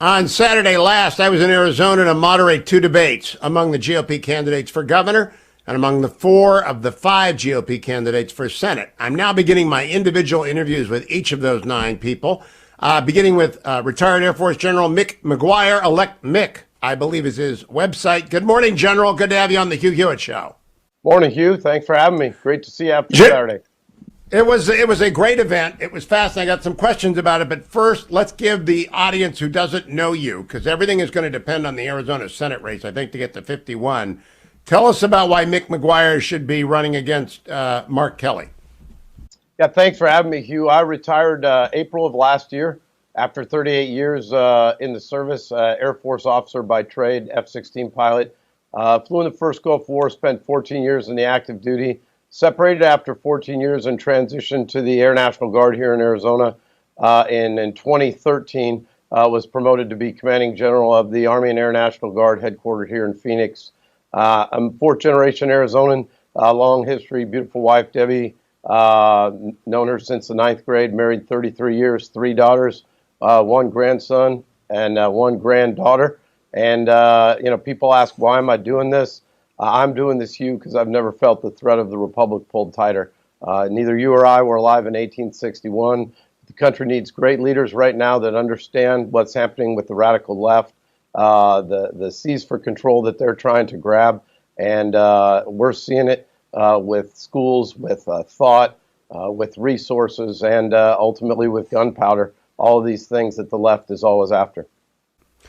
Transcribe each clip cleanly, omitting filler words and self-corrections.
On Saturday last, I was in Arizona to moderate two debates among the GOP candidates for governor and among the 4 of the 5 GOP candidates for Senate. I'm now beginning my individual interviews with each of those 9 people, beginning with retired Air Force General Mick McGuire. Elect Mick, I believe, is his website. Good morning, General. Good to have you on the Hugh Hewitt Show. Morning, Hugh. Thanks for having me. Great to see you after Saturday. It was a great event. It was fascinating. I got some questions about it, but first, let's give the audience who doesn't know you, because everything is going to depend on the Arizona Senate race, I think, to get to 51. Tell us about why Mick McGuire should be running against Mark Kelly. Yeah, thanks for having me, Hugh. I retired April of last year after 38 years in the service, Air Force officer by trade, F-16 pilot. Flew in the first Gulf War, spent 14 years in the active duty. Separated after 14 years and transitioned to the Air National Guard here in Arizona. In 2013, was promoted to be commanding general of the Army and Air National Guard headquartered here in Phoenix. I'm 4th-generation Arizonan, long history, beautiful wife, Debbie. Known her since the 9th grade, married 33 years, 3 daughters, 1 grandson, and 1 granddaughter. And, people ask, why am I doing this? I'm doing this, Hugh, because I've never felt the threat of the Republic pulled tighter. Neither you or I were alive in 1861. The country needs great leaders right now that understand what's happening with the radical left, the seize for control that they're trying to grab. And we're seeing it with schools, with thought, with resources, and ultimately with gunpowder, all of these things that the left is always after.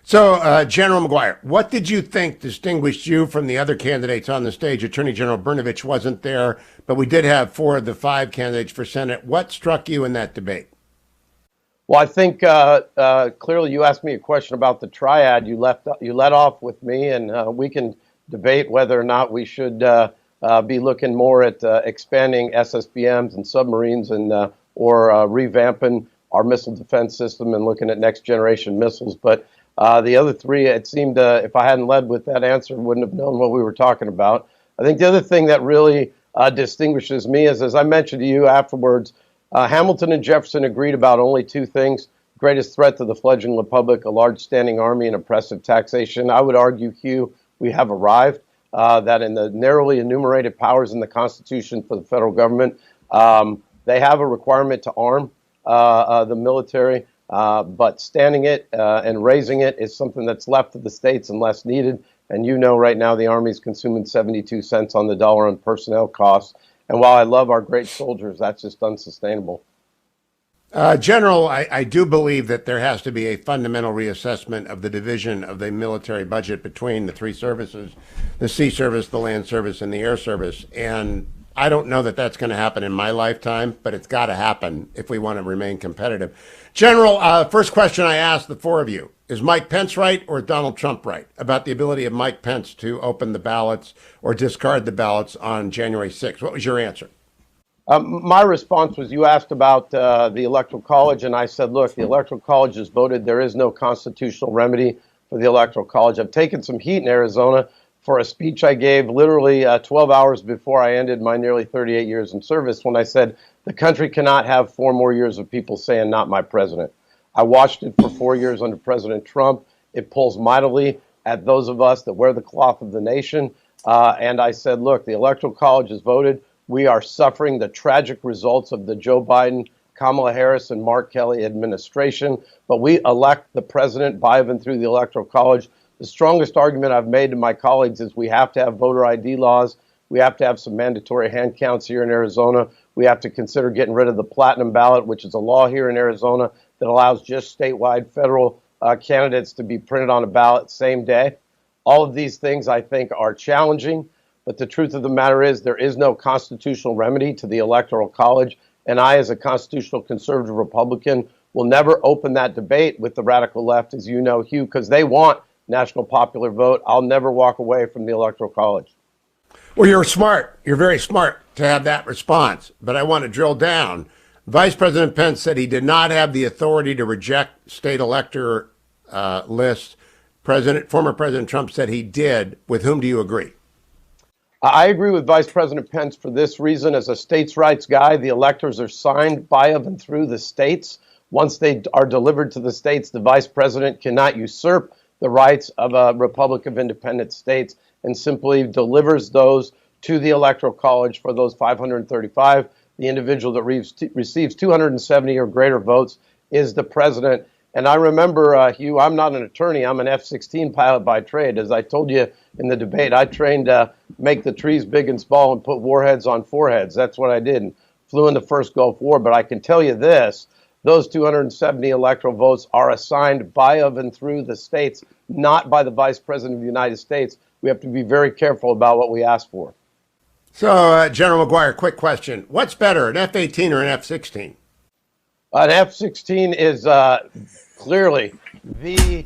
So, General McGuire, what did you think distinguished you from the other candidates on the stage? Attorney General Brnovich wasn't there, but we did have 4 of the 5 candidates for Senate. What struck you in that debate? Well, I think clearly you asked me a question about the triad. You let off with me, and we can debate whether or not we should be looking more at expanding SSBMs and submarines and or revamping our missile defense system and looking at next generation missiles. But the other 3, it seemed if I hadn't led with that answer, wouldn't have known what we were talking about. I think the other thing that really distinguishes me is, as I mentioned to you afterwards, Hamilton and Jefferson agreed about only 2 things: greatest threat to the fledgling republic, a large standing army, and oppressive taxation. I would argue, Hugh, we have arrived, that in the narrowly enumerated powers in the Constitution for the federal government, they have a requirement to arm the military. But standing it and raising it is something that's left to the states unless needed. And right now the Army's consuming 72 cents on the dollar on personnel costs. And while I love our great soldiers, that's just unsustainable. General, I do believe that there has to be a fundamental reassessment of the division of the military budget between the 3 services, the Sea Service, the Land Service, and the Air Service. And I don't know that that's going to happen in my lifetime, but it's got to happen if we want to remain competitive. General, first question I asked the 4 of you, is Mike Pence right or Donald Trump right about the ability of Mike Pence to open the ballots or discard the ballots on January 6th? What was your answer? My response was, you asked about the Electoral College, and I said, look, the Electoral College has voted. There is no constitutional remedy for the Electoral College. I've taken some heat in Arizona for a speech I gave literally 12 hours before I ended my nearly 38 years in service, when I said the country cannot have 4 more years of people saying, not my president. I watched it for 4 years under President Trump. It pulls mightily at those of us that wear the cloth of the nation. And I said, look, the Electoral College has voted. We are suffering the tragic results of the Joe Biden, Kamala Harris, and Mark Kelly administration. But we elect the president by and through the Electoral College. The strongest argument I've made to my colleagues is we have to have voter ID laws. We have to have some mandatory hand counts here in Arizona. We have to consider getting rid of the platinum ballot, which is a law here in Arizona that allows just statewide federal candidates to be printed on a ballot same day. All of these things, I think, are challenging. But the truth of the matter is there is no constitutional remedy to the Electoral College. And I, as a constitutional conservative Republican, will never open that debate with the radical left, as you know, Hugh, because they want national popular vote. I'll never walk away from the Electoral College. Well, you're smart. You're very smart to have that response. But I want to drill down. Vice President Pence said he did not have the authority to reject state elector lists. Former President Trump said he did. With whom do you agree? I agree with Vice President Pence for this reason. As a states' rights guy, the electors are signed by of and through the states. Once they are delivered to the states, the vice president cannot usurp the rights of a Republic of Independent States and simply delivers those to the Electoral College for those 535. The individual that receives 270 or greater votes is the president. And I remember, Hugh, I'm not an attorney. I'm an F-16 pilot by trade. As I told you in the debate, I trained to make the trees big and small and put warheads on foreheads. That's what I did and flew in the first Gulf War. But I can tell you this, those 270 electoral votes are assigned by, of, and through the states, not by the Vice President of the United States. We have to be very careful about what we ask for. So, General McGuire, quick question. What's better, an F-18 or an F-16? An F-16 is clearly the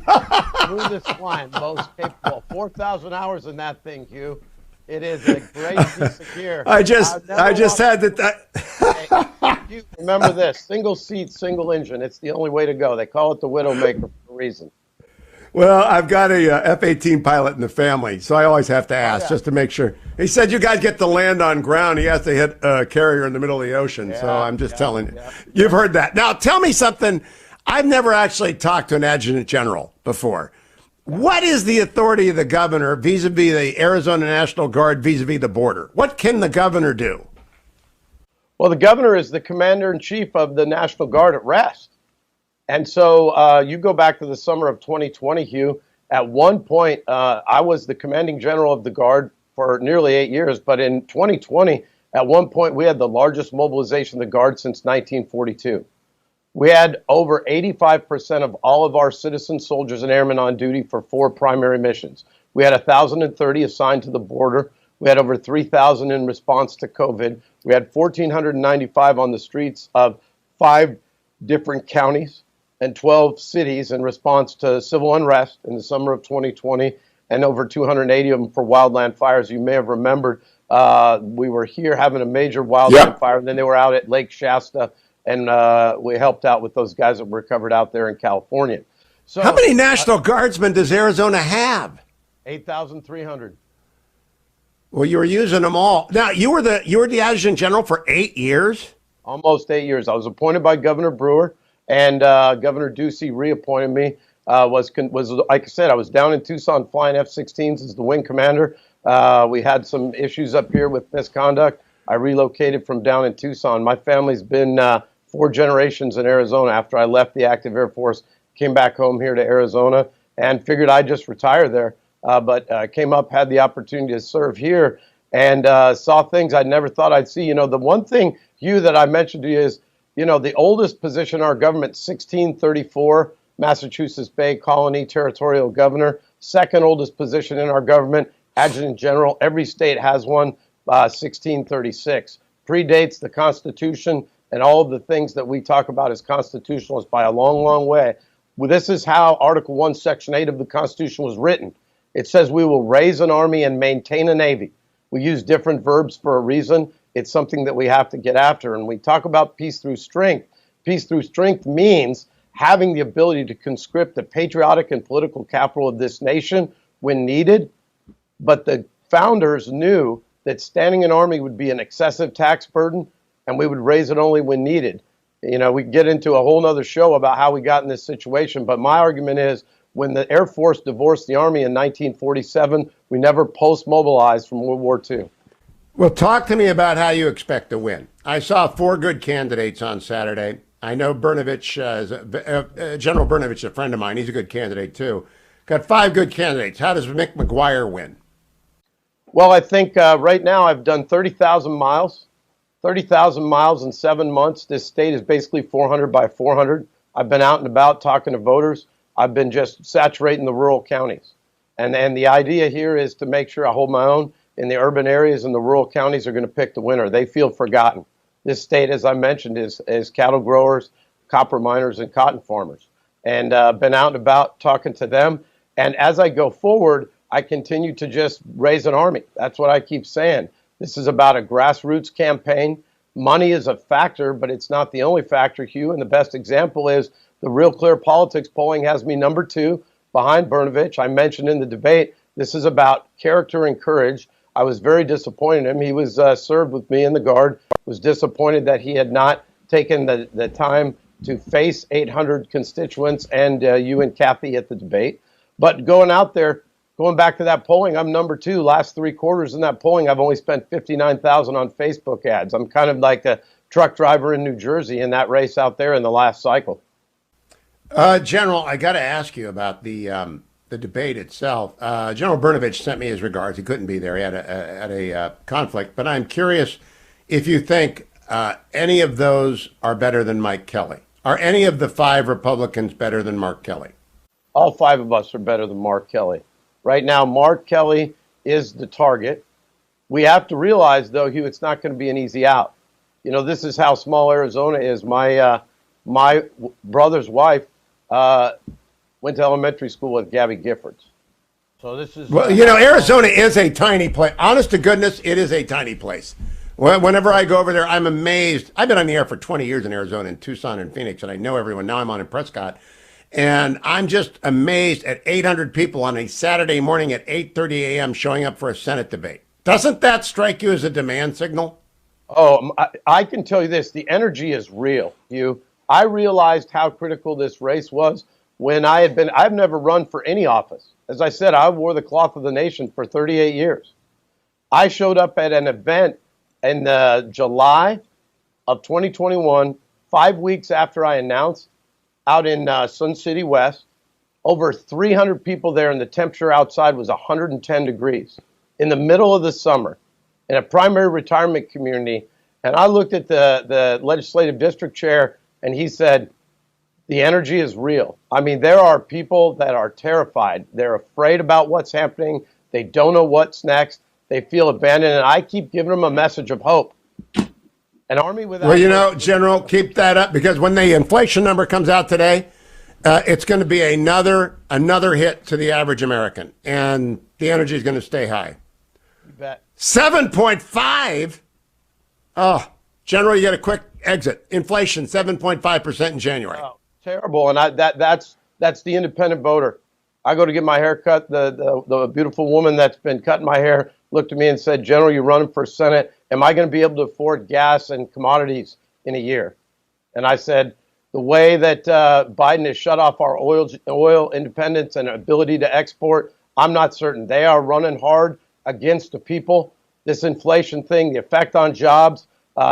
smoothest flying, most capable. 4,000 hours in that thing, Hugh. It is a great piece of gear. I just had that. Hey, Hugh, remember this, single seat, single engine. It's the only way to go. They call it the Widowmaker for a reason. Well, I've got a F-18 pilot in the family, so I always have to ask just to make sure. He said you guys get to land on ground. He has to hit a carrier in the middle of the ocean, so I'm just telling you. You've heard that. Now, tell me something. I've never actually talked to an adjutant general before. What is the authority of the governor vis-a-vis the Arizona National Guard vis-a-vis the border? What can the governor do? Well, the governor is the commander-in-chief of the National Guard at rest. And so you go back to the summer of 2020, Hugh. At one point, I was the commanding general of the Guard for nearly 8 years. But in 2020, at one point, we had the largest mobilization of the Guard since 1942. We had over 85% of all of our citizen soldiers and airmen on duty for 4 primary missions. We had 1,030 assigned to the border. We had over 3,000 in response to COVID. We had 1,495 on the streets of 5 different counties and 12 cities in response to civil unrest in the summer of 2020, and over 280 of them for wildland fires. You may have remembered we were here having a major wildland fire, and then they were out at Lake Shasta, and we helped out with those guys that were recovered out there in California. So, how many National Guardsmen does Arizona have? 8,300. Well, you were using them all. Now, you were the adjutant general for 8 years? Almost 8 years. I was appointed by Governor Brewer, and Governor Ducey reappointed me. Was like I said, I was down in Tucson flying F-16s as the wing commander. We had some issues up here with misconduct. I relocated from down in Tucson. My family's been 4 generations in Arizona. After I left the active Air Force, came back home here to Arizona and figured I'd just retire there. But came up, had the opportunity to serve here, and saw things I never thought I'd see. You know, the one thing, Hugh, that I mentioned to you is, you know, the oldest position in our government, 1634, Massachusetts Bay Colony Territorial Governor. Second oldest position in our government, Adjutant General. Every state has one, 1636. Predates the Constitution and all of the things that we talk about as constitutionalists by a long, long way. Well, this is how Article 1, Section 8 of the Constitution was written. It says we will raise an army and maintain a navy. We use different verbs for a reason. It's something that we have to get after. And we talk about peace through strength. Peace through strength means having the ability to conscript the patriotic and political capital of this nation when needed. But the founders knew that standing an army would be an excessive tax burden, and we would raise it only when needed. You know, we get into a whole nother show about how we got in this situation. But my argument is, when the Air Force divorced the Army in 1947, we never post-mobilized from World War II. Well, talk to me about how you expect to win. I saw 4 good candidates on Saturday. I know Brnovich, General Brnovich, a friend of mine. He's a good candidate, too. Got 5 good candidates. How does Mick McGuire win? Well, I think right now I've done 30,000 miles. 30,000 miles in 7 months. This state is basically 400 by 400. I've been out and about talking to voters. I've been just saturating the rural counties. And the idea here is to make sure I hold my own in the urban areas, and the rural counties are going to pick the winner. They feel forgotten. This state, as I mentioned, is cattle growers, copper miners, and cotton farmers. And been out and about talking to them. And as I go forward, I continue to just raise an army. That's what I keep saying. This is about a grassroots campaign. Money is a factor, but it's not the only factor, Hugh. And the best example is the Real Clear Politics polling has me number 2 behind Brnovich. I mentioned in the debate, this is about character and courage. I was very disappointed in him. He was served with me in the Guard, was disappointed that he had not taken the time to face 800 constituents and you and Kathy at the debate. But going out there, going back to that polling, I'm number 2. Last 3 quarters in that polling, I've only spent $59,000 on Facebook ads. I'm kind of like a truck driver in New Jersey in that race out there in the last cycle. General, I got to ask you about the debate itself. General Brnovich sent me his regards. He couldn't be there. He had a conflict. But I'm curious if you think any of those are better than Mike Kelly. Are any of the 5 Republicans better than Mark Kelly? All 5 of us are better than Mark Kelly. Right now, Mark Kelly is the target. We have to realize, though, Hugh, it's not going to be an easy out. You know, this is how small Arizona is. My brother's wife went to elementary school with Gabby Giffords. So this is... Well, you know, Arizona is a tiny place. Honest to goodness, it is a tiny place. Whenever I go over there, I'm amazed. I've been on the air for 20 years in Arizona, in Tucson and Phoenix, and I know everyone. Now I'm on in Prescott. And I'm just amazed at 800 people on a Saturday morning at 8:30 a.m. showing up for a Senate debate. Doesn't that strike you as a demand signal? Oh, I can tell you this. The energy is real, Hugh. I realized how critical this race was when I've never run for any office. As I said, I wore the cloth of the nation for 38 years. I showed up at an event in July of 2021, 5 weeks after I announced, out in Sun City West, over 300 people there, and the temperature outside was 110 degrees in the middle of the summer in a primary retirement community. And I looked at the legislative district chair, and he said, the energy is real. I mean, there are people that are terrified. They're afraid about what's happening. They don't know what's next. They feel abandoned. And I keep giving them a message of hope. An army without... Well, you know, General, keep that up, because when the inflation number comes out today, it's going to be another hit to the average American, and the energy is going to stay high. You bet. 7.5? Oh, General, you get a quick exit. Inflation, 7.5% in January. Oh, terrible. And that's the independent voter. I go to get my hair cut. The beautiful woman that's been cutting my hair looked at me and said, General, you're running for Senate. Am I going to be able to afford gas and commodities in a year? And I said, the way that Biden has shut off our oil independence and ability to export, I'm not certain. They are running hard against the people. This inflation thing, the effect on jobs,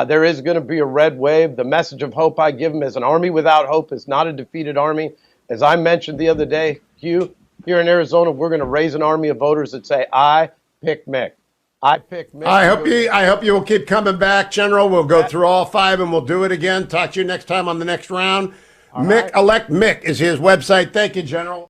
there is going to be a red wave. The message of hope I give them is an army without hope is not a defeated army. As I mentioned the other day, Hugh, here in Arizona, we're going to raise an army of voters that say, I pick Mick. I pick Mick. I hope you will keep coming back, General. We'll go through all 5 and we'll do it again. Talk to you next time on the next round. Mick, Elect Mick is his website. Thank you, General.